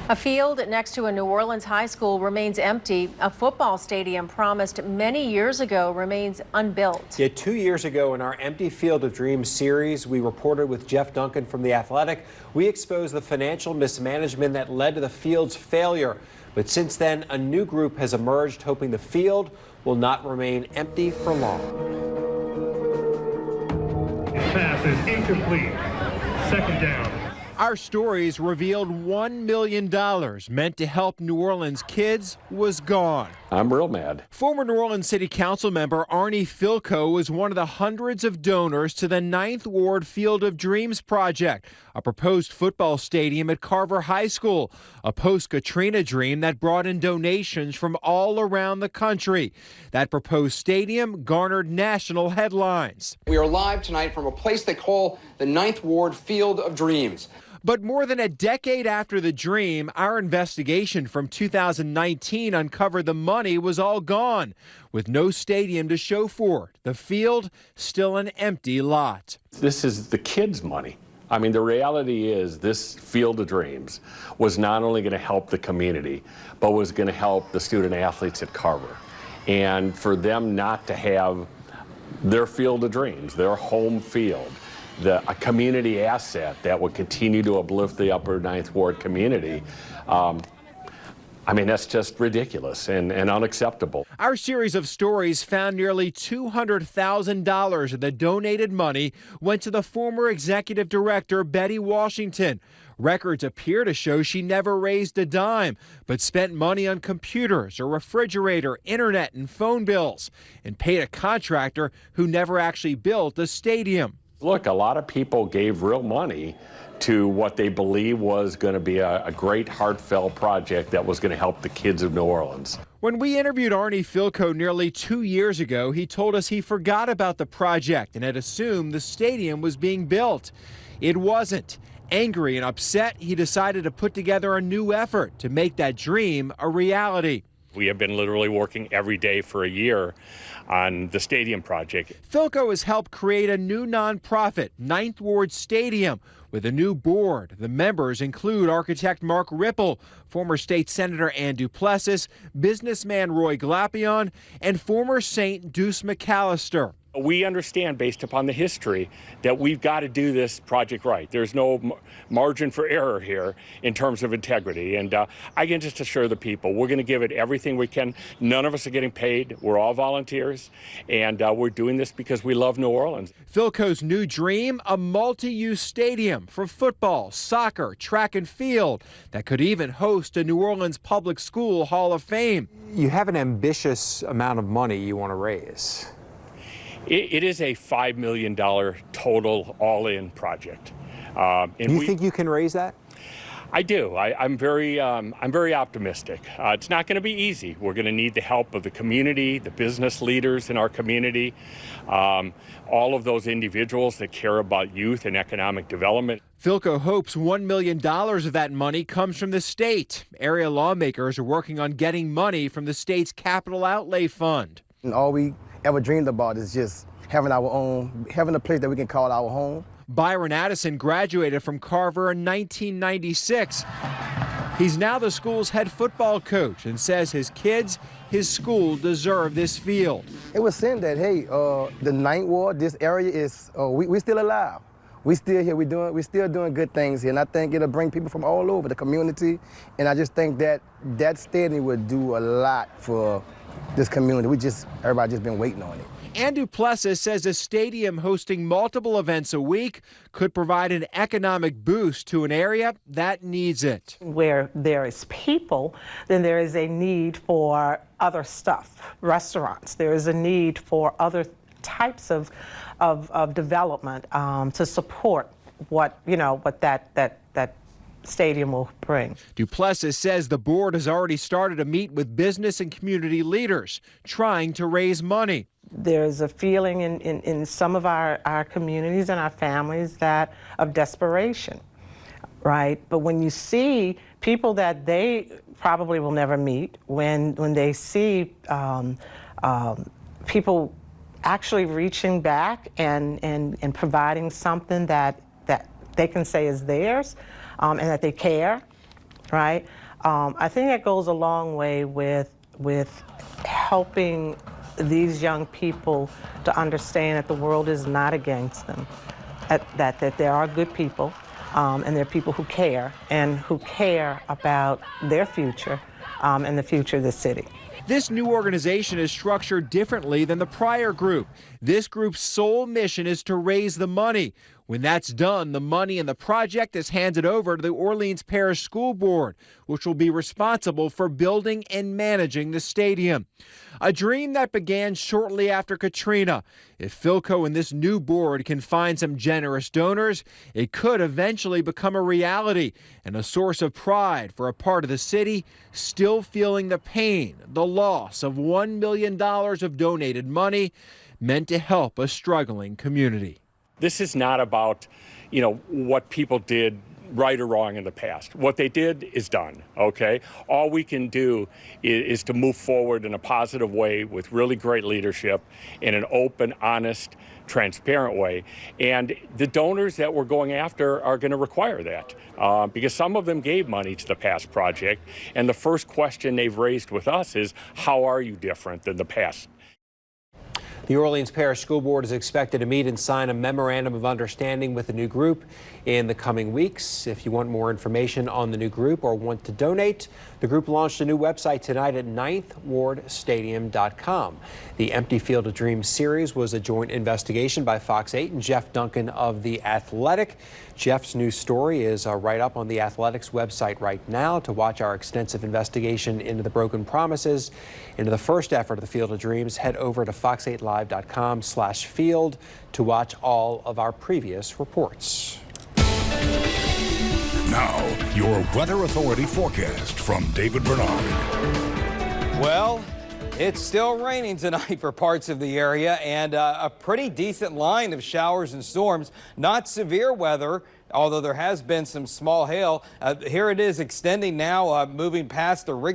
A field next to a New Orleans high school remains empty. A football stadium promised many years ago remains unbuilt. Yet 2 years ago in our Empty Field of Dreams series, we reported with Jeff Duncan from The Athletic. We exposed the financial mismanagement that led to the field's failure. But since then, a new group has emerged, hoping the field will not remain empty for long. Pass is incomplete. Second down. Our stories revealed $1 million meant to help New Orleans kids was gone. I'm real mad. Former New Orleans City Council member Arnie Filko was one of the hundreds of donors to the 9th Ward Field of Dreams project, a proposed football stadium at Carver High School, a post-Katrina dream that brought in donations from all around the country. That proposed stadium garnered national headlines. We are live tonight from a place they call the 9th Ward Field of Dreams. But more than a decade after the dream, our investigation from 2019 uncovered the money was all gone, with no stadium to show for it. The field, still an empty lot. This is the kids' money. I mean, the reality is this Field of Dreams was not only going to help the community, but was going to help the student athletes at Carver. And for them not to have their Field of Dreams, their home field, a community asset that would continue to uplift the upper 9th Ward community. I mean, that's just ridiculous and unacceptable. Our series of stories found nearly $200,000 of the donated money went to the former executive director, Betty Washington. Records appear to show she never raised a dime, but spent money on computers, a refrigerator, internet, and phone bills, and paid a contractor who never actually built a stadium. Look, a lot of people gave real money to what they believe was going to be a great heartfelt project that was going to help the kids of New Orleans. When we interviewed Arnie Filko nearly 2 years ago, he told us he forgot about the project and had assumed the stadium was being built. It wasn't. Angry and upset, he decided to put together a new effort to make that dream a reality. We have been literally working every day for a year on the stadium project. Filko has helped create a new nonprofit, 9th Ward Stadium, with a new board. The members include architect Mark Ripple, former state senator Ann Duplessis, businessman Roy Glapion, and former Saint Deuce McAllister. We understand, based upon the history, that we've got to do this project right. There's no margin for error here in terms of integrity. And I can just assure the people, we're going to give it everything we can. None of us are getting paid. We're all volunteers. And we're doing this because we love New Orleans. Filko's new dream, a multi-use stadium for football, soccer, track and field that could even host a New Orleans Public School Hall of Fame. You have an ambitious amount of money you want to raise. It is a $5 million total all-in project. Do you think you can raise that? I do. I'm very optimistic. It's not going to be easy. We're going to need the help of the community, the business leaders in our community, all of those individuals that care about youth and economic development. Filko hopes $1 million of that money comes from the state. Area lawmakers are working on getting money from the state's capital outlay fund. And all we ever dreamed about is just having a place that we can call our home. Byron Addison graduated from Carver in 1996. He's now the school's head football coach and says his kids, his school deserve this field. It was saying that, hey, the 9th Ward, this area is, we still alive. We still here, we still doing good things here, and I think it'll bring people from all over the community, and I just think that that stadium would do a lot for this community. Everybody just been waiting on it. Ann Duplessis says a stadium hosting multiple events a week could provide an economic boost to an area that needs it. Where there is people, then there is a need for other stuff, restaurants. There is a need for other types of development to support what that stadium will bring. Duplessis says the board has already started to meet with business and community leaders trying to raise money. There's a feeling in some of our communities and our families of desperation, right? But when you see people that they probably will never meet, when they see people actually reaching back and providing something that they can say is theirs, and that they care, right? I think that goes a long way with helping these young people to understand that the world is not against them, that there are good people, and there are people who care about their future and the future of the city. This new organization is structured differently than the prior group. This group's sole mission is to raise the money. When that's done, the money in the project is handed over to the Orleans Parish School Board, which will be responsible for building and managing the stadium. A dream that began shortly after Katrina. If Philco and this new board can find some generous donors, it could eventually become a reality and a source of pride for a part of the city still feeling the pain, the loss of $1 million of donated money meant to help a struggling community. This is not about, what people did right or wrong in the past. What they did is done, okay? All we can do is to move forward in a positive way with really great leadership in an open, honest, transparent way. And the donors that we're going after are going to require that because some of them gave money to the past project. And the first question they've raised with us is, how are you different than the past? The Orleans Parish School Board is expected to meet and sign a memorandum of understanding with the new group in the coming weeks. If you want more information on the new group or want to donate, the group launched a new website tonight at 9thwardstadium.com. The Empty Field of Dreams series was a joint investigation by Fox 8 and Jeff Duncan of The Athletic. Jeff's new story is right up on The Athletic's website right now. To watch our extensive investigation into the broken promises, into the first effort of the Field of Dreams, head over to fox8live.com/field to watch all of our previous reports. Now, your Weather Authority forecast from David Bernard. Well, it's still raining tonight for parts of the area, and a pretty decent line of showers and storms. Not severe weather, although there has been some small hail. Here it is extending now, moving past the